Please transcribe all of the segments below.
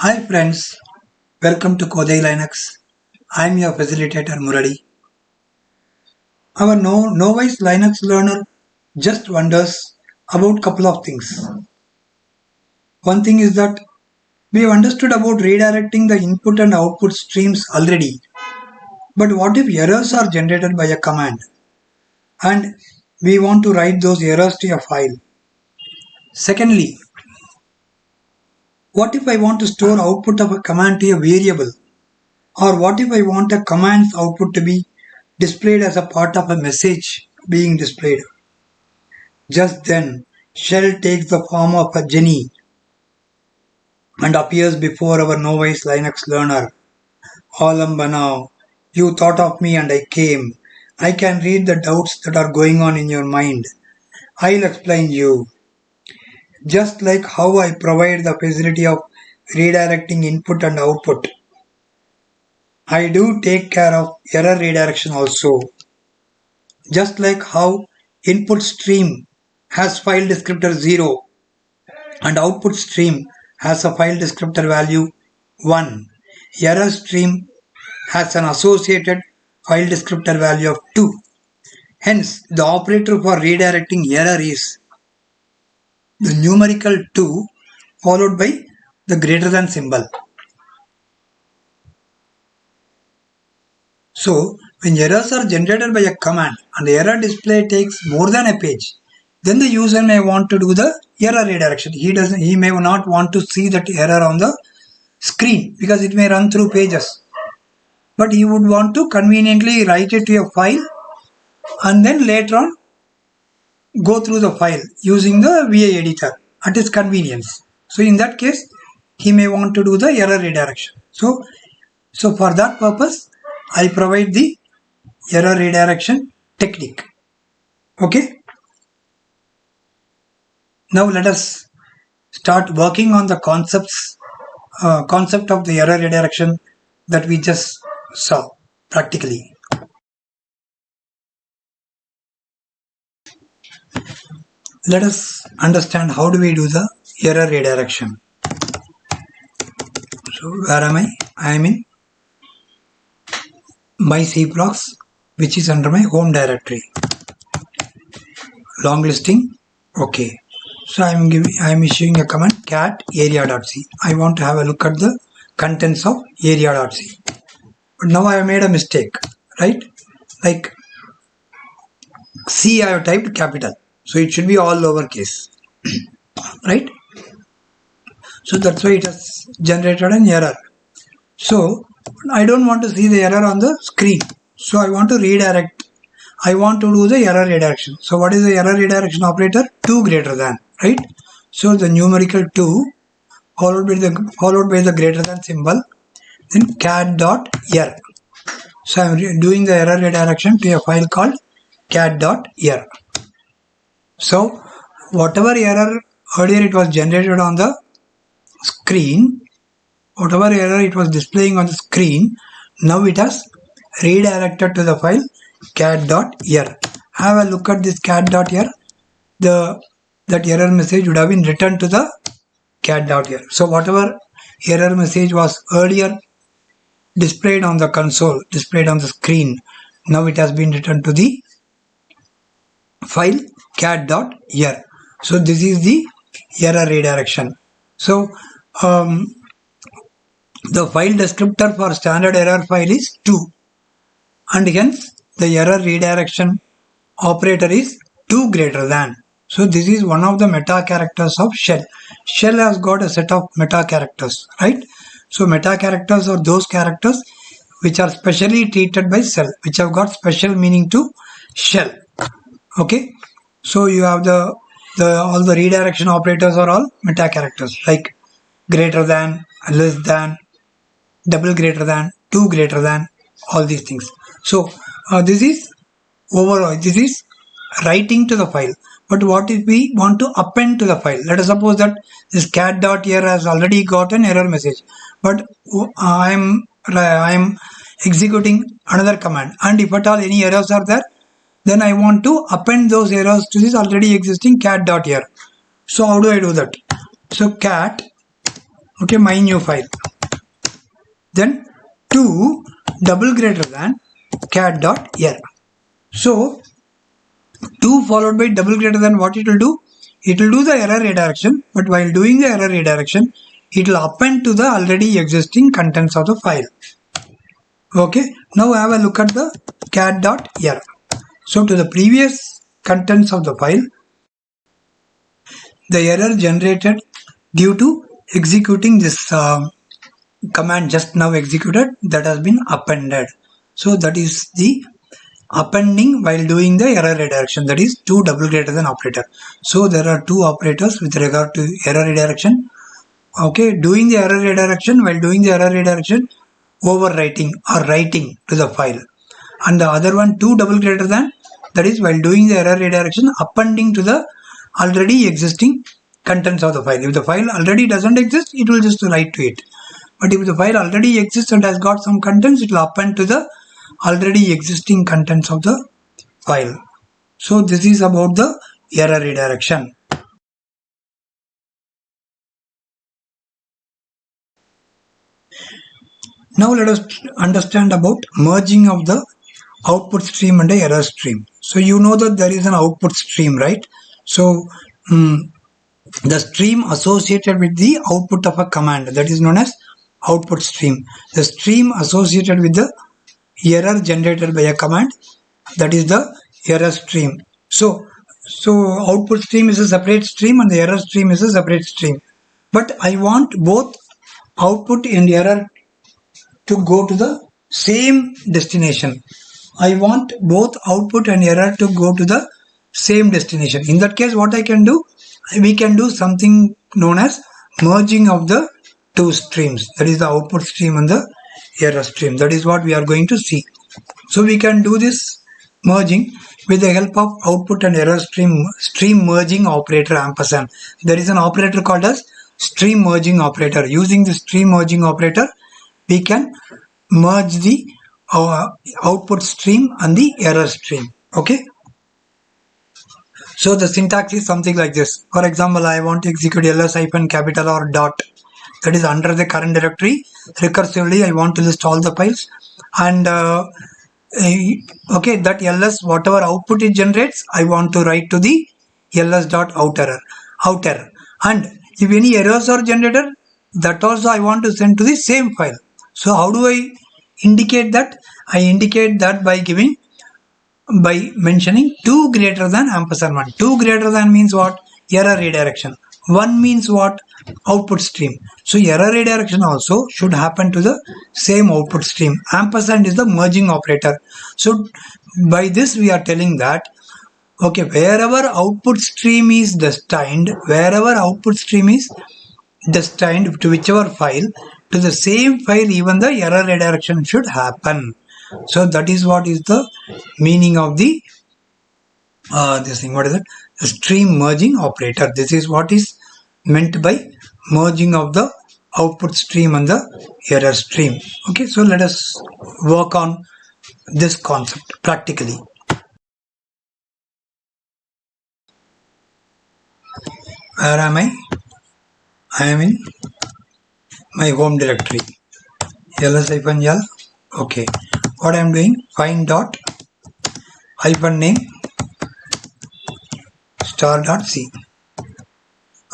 Hi friends, welcome to Kodai Linux. I am your facilitator Murali. Our novice Linux learner just wonders about couple of things. One thing is that we have understood about redirecting the input and output streams already. But what if errors are generated by a command and we want to write those errors to a file? Secondly, what if I want to store output of a command to a variable? Or what if I want a command's output to be displayed as a part of a message being displayed? Just then, shell takes the form of a genie and appears before our novice Linux learner. Alambana, you thought of me and I came. I can read the doubts that are going on in your mind. I'll explain you. Just like how I provide the facility of redirecting input and output, I do take care of error redirection also. Just like how input stream has file descriptor 0 and output stream has a file descriptor value 1, error stream has an associated file descriptor value of 2. Hence, the operator for redirecting error is the numerical 2 followed by the greater than symbol. So, when errors are generated by a command and the error display takes more than a page, then the user may want to do the error redirection. He may not want to see that error on the screen because it may run through pages. But he would want to conveniently write it to a file and then later on go through the file using the VA editor at his convenience. So in that case, he may want to do the error redirection. So for that purpose, I provide the error redirection technique. Okay. Now let us start working on the concept of the error redirection that we just saw practically. Let us understand how do we do the error redirection. So where am I? I am in my C blocks, which is under my home directory. Long listing. Okay. So I am issuing a command cat area.c. I want to have a look at the contents of area.c. But now I have made a mistake, right? Like C I have typed capital. So it should be all lowercase, right? So that's why it has generated an error. So I don't want to see the error on the screen. So I want to redirect. I want to do the error redirection. So what is the error redirection operator? 2 greater than, right? So the numerical 2 followed by the greater than symbol, then cat.err. So I am doing the error redirection to a file called cat.err. So whatever error earlier it was generated on the screen, whatever error it was displaying on the screen, now it has redirected to the file cat.err. Have a look at this cat.err. That error message would have been returned to the cat.err. So whatever error message was earlier displayed on the console, displayed on the screen, now it has been returned to the file cat.err. So this is the error redirection. So the file descriptor for standard error file is 2 and hence the error redirection operator is 2 greater than. So this is one of the meta characters of shell. Shell has got a set of meta characters, right? So meta characters are those characters which are specially treated by shell, which have got special meaning to shell. Okay, so you have all the redirection operators are all meta characters like greater than, less than, double greater than, 2 greater than, all these things. So this is overall, this is writing to the file. But what if we want to append to the file? Let us suppose that this cat.err has already got an error message, but I am executing another command, and if at all any errors are there, then I want to append those errors to this already existing cat.err. So how do I do that? So cat okay, my new file. Then 2 double greater than cat.err. So 2 followed by double greater than, what it will do? It will do the error redirection, but while doing the error redirection, it will append to the already existing contents of the file. Okay, now have a look at the cat.err. So to the previous contents of the file, the error generated due to executing this command just now executed, that has been appended. So that is the appending while doing the error redirection, that is 2 double greater than operator. So there are 2 operators with regard to error redirection. Okay, doing the error redirection, while doing the error redirection, overwriting or writing to the file. And the other one, 2 double greater than, that is while doing the error redirection, appending to the already existing contents of the file. If the file already doesn't exist, it will just write to it. But if the file already exists and has got some contents, it will append to the already existing contents of the file. So this is about the error redirection. Now let us understand about merging of the output stream and the error stream. So you know that there is an output stream, right? So the stream associated with the output of a command, that is known as output stream. The stream associated with the error generated by a command, that is the error stream. So output stream is a separate stream and the error stream is a separate stream. But I want both output and error to go to the same destination. I want both output and error to go to the same destination. In that case, what I can do? We can do something known as merging of the 2 streams. That is the output stream and the error stream. That is what we are going to see. So we can do this merging with the help of output and error stream merging operator ampersand. There is an operator called as stream merging operator. Using the stream merging operator, we can merge the output stream and the error stream. Okay. So the syntax is something like this. For example, I want to execute ls-capital or dot. That is under the current directory. Recursively, I want to list all the files. And okay, that ls, whatever output it generates, I want to write to the ls.outerror. And if any errors are generated, that also I want to send to the same file. So how do I indicate that? I indicate that by mentioning 2 greater than ampersand 1. 2 greater than means what? Error redirection. 1 means what? Output stream. So error redirection also should happen to the same output stream. Ampersand is the merging operator. So by this we are telling that, okay, wherever output stream is destined to whichever file, to the same file even the error redirection should happen. So that is what is the meaning of the this thing. What is it? The stream merging operator. This is what is meant by merging of the output stream and the error stream. Okay, so let us work on this concept practically. Where am I? I am in my home directory. ls-l. Okay. What I am doing? Find dot hyphen name star.c.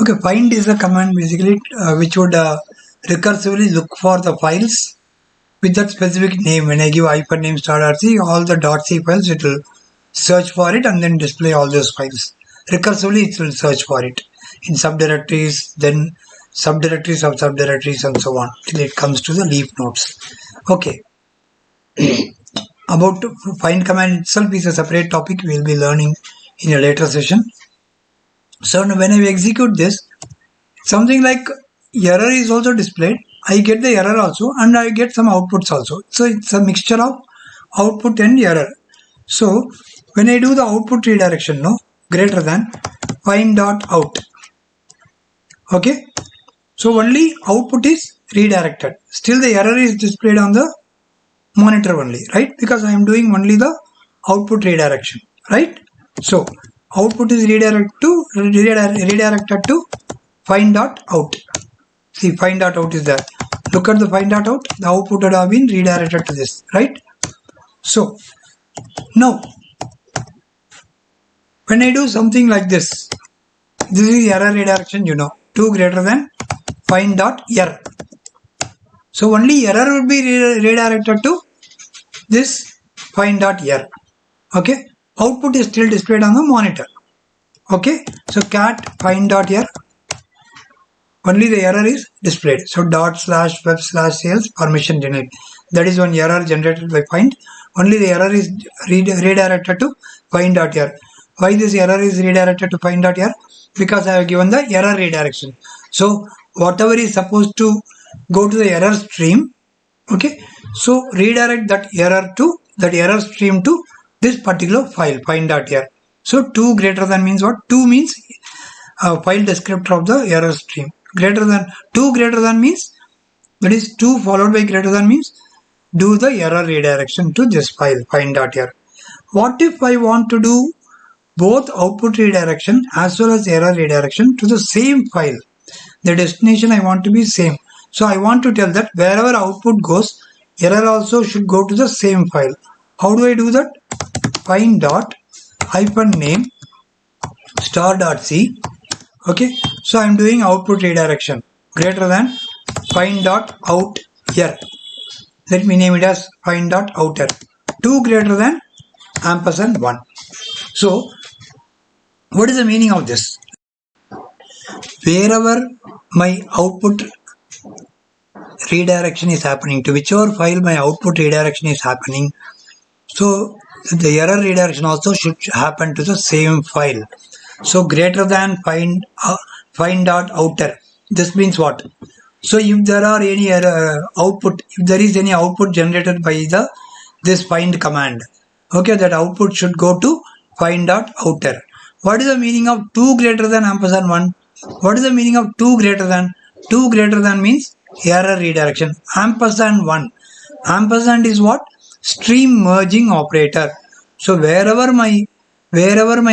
Okay, find is a command basically which would recursively look for the files with that specific name. When I give hyphen name star.c, all the .c files, it will search for it and then display all those files. Recursively it will search for it in subdirectories, then subdirectories of subdirectories and so on till it comes to the leaf nodes. Okay. About find command itself is a separate topic we will be learning in a later session. So when I execute this, something like error is also displayed. I get the error also and I get some outputs also. So it's a mixture of output and error. So when I do the output redirection, greater than find.out. Okay. So only output is redirected. Still the error is displayed on the monitor only, right? Because I am doing only the output redirection, right? So output is redirected to find.out. See, find.out is there. Look at the find.out. The output would have been redirected to this, right? So now when I do something like this is error redirection, 2 greater than find.err. So only error would be redirected to this find.err. Okay, output is still displayed on the monitor. Okay, so cat find.err, only the error is displayed. So /web/sales permission denied. That is one error generated by find. Only the error is redirected to find.err. Why this error is redirected to find.err? Because I have given the error redirection. So whatever is supposed to go to the error stream, okay, so redirect that error stream to this particular file, find.err. So 2 greater than means what? 2 means file descriptor of the error stream. Greater than 2 greater than means, that is 2 followed by greater than means do the error redirection to this file, find.err. What if I want to do both output redirection as well as error redirection to the same file? The destination I want to be same. So I want to tell that wherever output goes, error also should go to the same file. How do I do that? Find.name star.c. Okay, so I am doing output redirection greater than find.out_err. Let me name it as find.outer. 2 greater than &1. So what is the meaning of this? Wherever my output redirection is happening, to whichever file my output redirection is happening, so the error redirection also should happen to the same file. So greater than find.outer. This means what? So if there are any output, if there is any output generated by this find command, okay, that output should go to find.outer. What is the meaning of 2 greater than &1? What is the meaning of 2 greater than? 2 greater than means error redirection. &1. Ampersand is what? Stream merging operator. So wherever my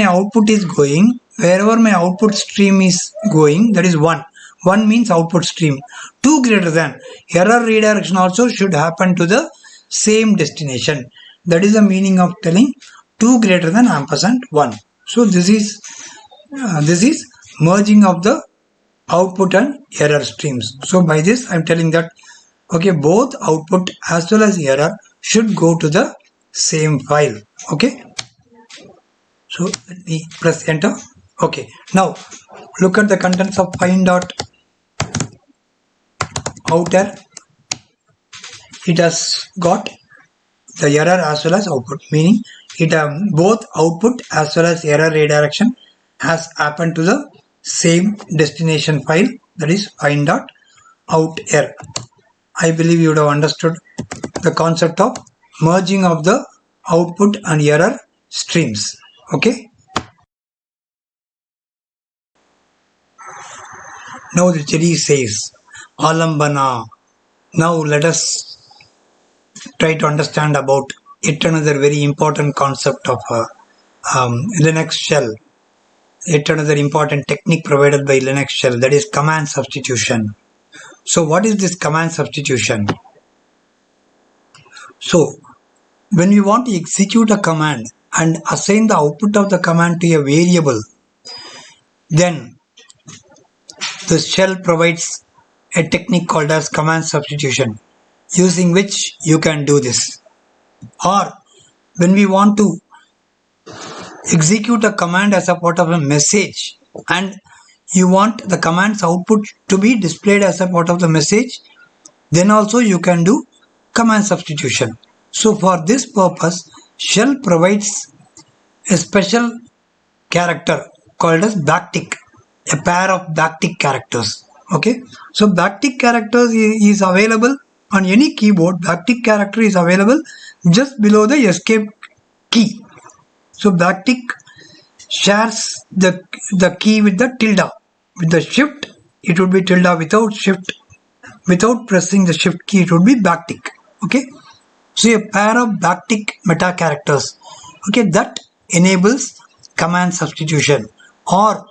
output is going, wherever my output stream is going, that is 1. 1 means output stream. 2 greater than error redirection also should happen to the same destination. That is the meaning of telling 2 greater than &1. So this is merging of the output and error streams. So by this I am telling that, okay, both output as well as error should go to the same file. Okay, so let me press enter. Okay, now look at the contents of find.outer. It has got the error as well as output, meaning it both output as well as error redirection has happened to the same destination file, that is find.outer. I believe you would have understood the concept of merging of the output and error streams. Okay. Now the Cheri says, Alambana. Now let us try to understand about yet another very important concept of Linux shell. Yet another important technique provided by Linux shell, that is command substitution. So what is this command substitution? So when we want to execute a command and assign the output of the command to a variable, then the shell provides a technique called as command substitution, using which you can do this. Or when we want to execute a command as a part of a message and you want the command's output to be displayed as a part of the message, then also you can do command substitution. So for this purpose, shell provides a special character called as backtick, a pair of backtick characters. Okay, so backtick characters is available on any keyboard. Backtick character is available just below the escape key. So backtick shares the key with the tilde. With the shift, it would be tilde. Without shift, without pressing the shift key, it would be backtick. Okay, so a pair of backtick meta characters, okay, that enables command substitution, or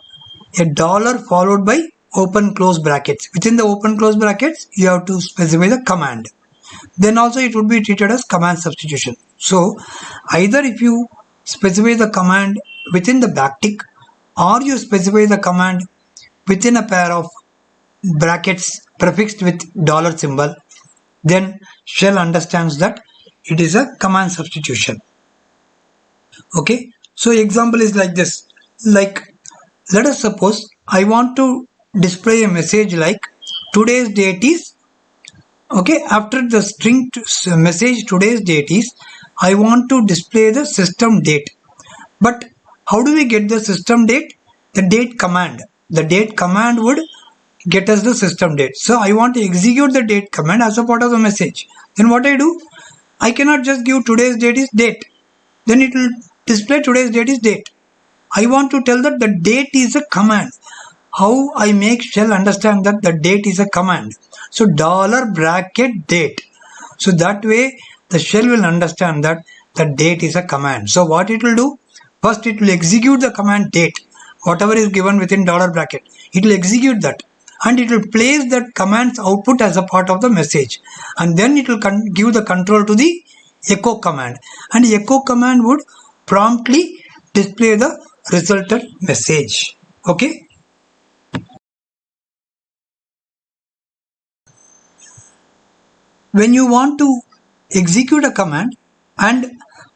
a dollar followed by open close brackets. Within the open close brackets, you have to specify the command. Then also it would be treated as command substitution. So either if you specify the command within the backtick, or you specify the command within a pair of brackets prefixed with dollar symbol, then shell understands that it is a command substitution. Okay, so example is like this. Like, let us suppose I want to display a message like today's date is, okay, after the string message today's date is, I want to display the system date. But how do we get the system date? The date command. The date command would get us the system date. So I want to execute the date command as a part of the message. Then what I do? I cannot just give today's date is date. Then it will display today's date is date. I want to tell that the date is a command. How I make shell understand that the date is a command? So dollar bracket date. So that way the shell will understand that the date is a command. So what it will do? First it will execute the command date. Whatever is given within dollar bracket, it will execute that. And it will place that command's output as a part of the message. And then it will give the control to the echo command. And the echo command would promptly display the resulted message. Okay. When you want to execute a command and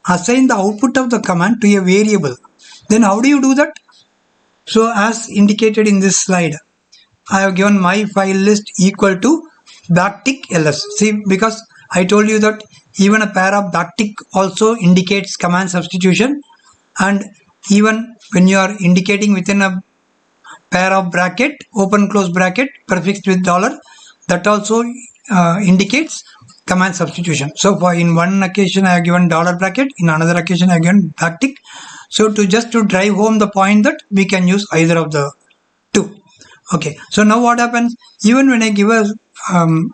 assign the output of the command to a variable, then how do you do that? So as indicated in this slide, I have given my file list equal to backtick ls. See, because I told you that even a pair of backtick also indicates command substitution, and even when you are indicating within a pair of bracket, open close bracket prefixed with dollar, that also indicates command substitution. So for in one occasion I have given dollar bracket, in another occasion I have given backtick. So to drive home the point that we can use either of the two. Okay, so now what happens? Even when I give a an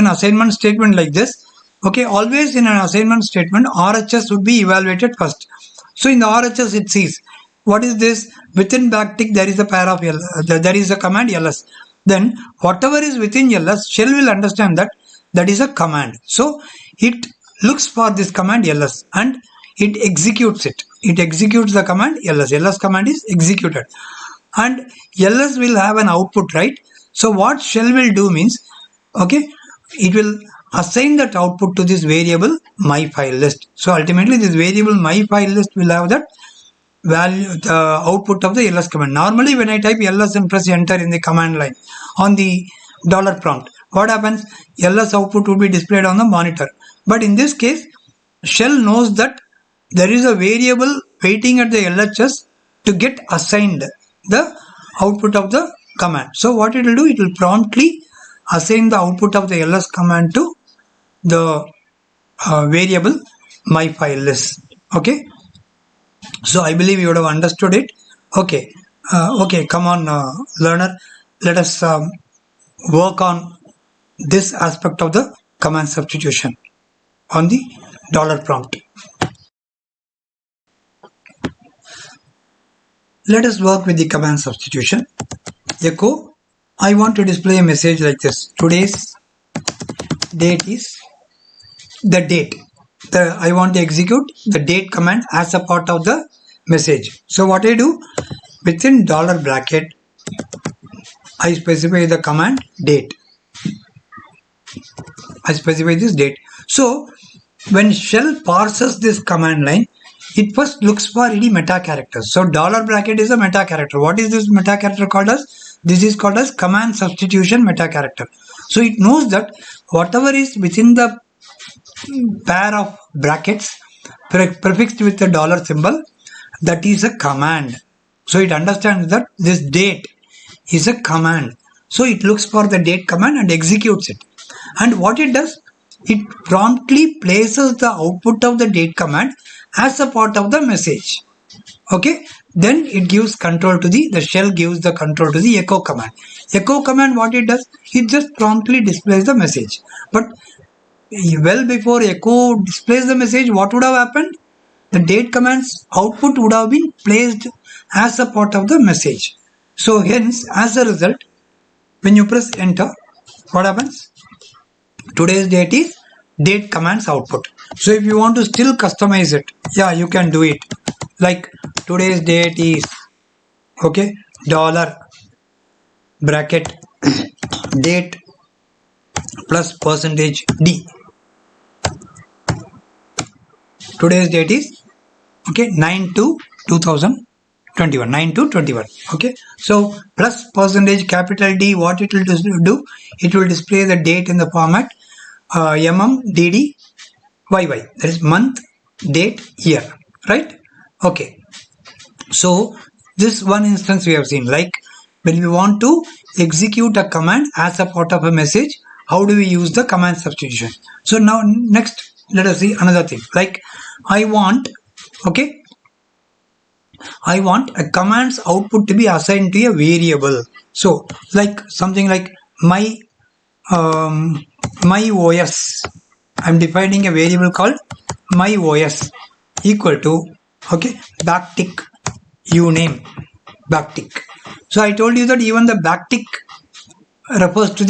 assignment statement like this, okay, always in an assignment statement, RHS would be evaluated first. So in the RHS it says, what is this? Within backtick there is a pair of there is a command ls. Then whatever is within ls, shell will understand that that is a command. So it looks for this command ls and it executes it. It executes the command ls. Ls command is executed. And ls will have an output, right? So what shell will do means, okay, it will assign that output to this variable my file list. So ultimately this variable my file list will have that value, the output of the ls command. Normally when I type ls and press enter in the command line on the dollar prompt, what happens? Ls output will be displayed on the monitor. But in this case, shell knows that there is a variable waiting at the LHS to get assigned the output of the command. So what it will do? It will promptly assign the output of the ls command to the variable my file list. Okay. So I believe you would have understood it. Okay. Okay. Come on, learner. Let us work on this aspect of the command substitution on the dollar prompt. Let us work with the command substitution. Echo, I want to display a message like this. Today's date is the date. I want to execute the date command as a part of the message. So what I do? Within dollar bracket, I specify the command date. I specify this date. So when shell parses this command line, it first looks for any meta characters. So dollar bracket is a meta character. What is this meta character called as? This is called as command substitution meta character. So it knows that whatever is within the pair of brackets prefixed with the dollar symbol, that is a command. So it understands that this date is a command. So it looks for the date command and executes it. And what it does? It promptly places the output of the date command as a part of the message. Okay. Then it gives control to the shell gives the control to the echo command. Echo command, what it does? It just promptly displays the message. But well before echo displays the message, what would have happened? The date command's output would have been placed as a part of the message. So hence, as a result, when you press enter, what happens? Today's date is date commands output. So if you want to still customize it, yeah, you can do it. Like today's date is, okay, dollar bracket date plus percentage D. Today's date is, okay, 9/2/2021, 9/2/21. Okay, so plus percentage capital D, what it will do? It will display the date in the format MMDD YY, that is month, date, year, right? Okay, so this one instance we have seen, like when we want to execute a command as a part of a message, how do we use the command substitution? So now next, let us see another thing. Like I want a command's output to be assigned to a variable. So like something like my OS. I'm defining a variable called my OS equal to, okay, backtick uname backtick. So I told you that even the backtick refers to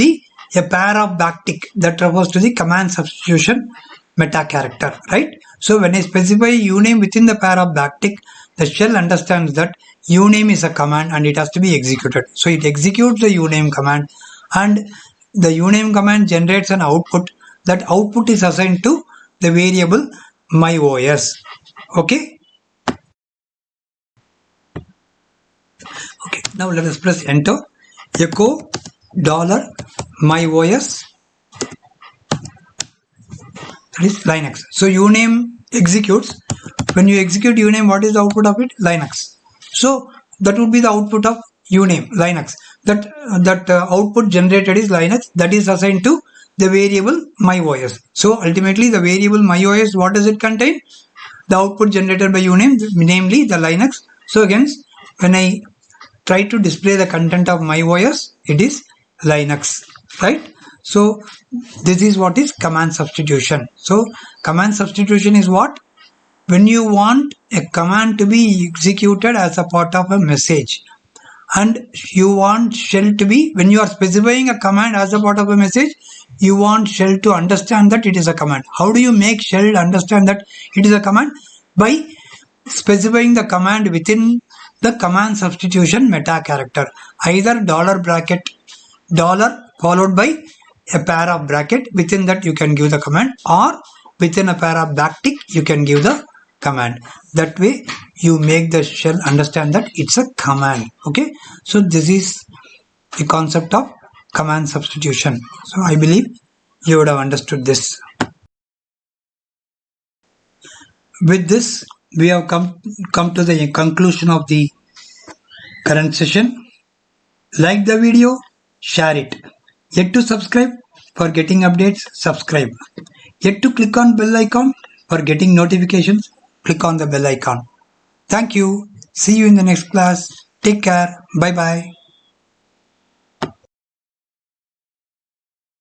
a pair of backtick that refers to the command substitution meta character, right? So when I specify uname within the pair of backtick, the shell understands that uname is a command and it has to be executed. So it executes the uname command, and the uname command generates an output. That output is assigned to the variable my OS. Okay. Okay. Now let us press enter. Echo dollar my OS. That is Linux. So uname executes. When you execute uname, what is the output of it? Linux. So that would be the output of uname Linux. That output generated is Linux. That is assigned to the variable my OS. So ultimately, the variable my OS, what does it contain? The output generated by uname, namely the Linux. So again, when I try to display the content of my OS, it is Linux, right? So this is what is command substitution. So command substitution is what? When you want a command to be executed as a part of a message, and you want shell to be, when you are specifying a command as a part of a message, you want shell to understand that it is a command. How do you make shell understand that it is a command? By specifying the command within the command substitution meta character, either dollar bracket dollar followed by a pair of bracket. Within that you can give the command, or within a pair of backtick you can give the command. That way you make the shell understand that it's a command. Okay, so this is the concept of command substitution. So I believe you would have understood this. With this, we have come to the conclusion of the current session. Like the video, share it. Yet to subscribe for getting updates, subscribe. Yet to click on bell icon for getting notifications, click on the bell icon. Thank you. See you in the next class. Take care. Bye bye.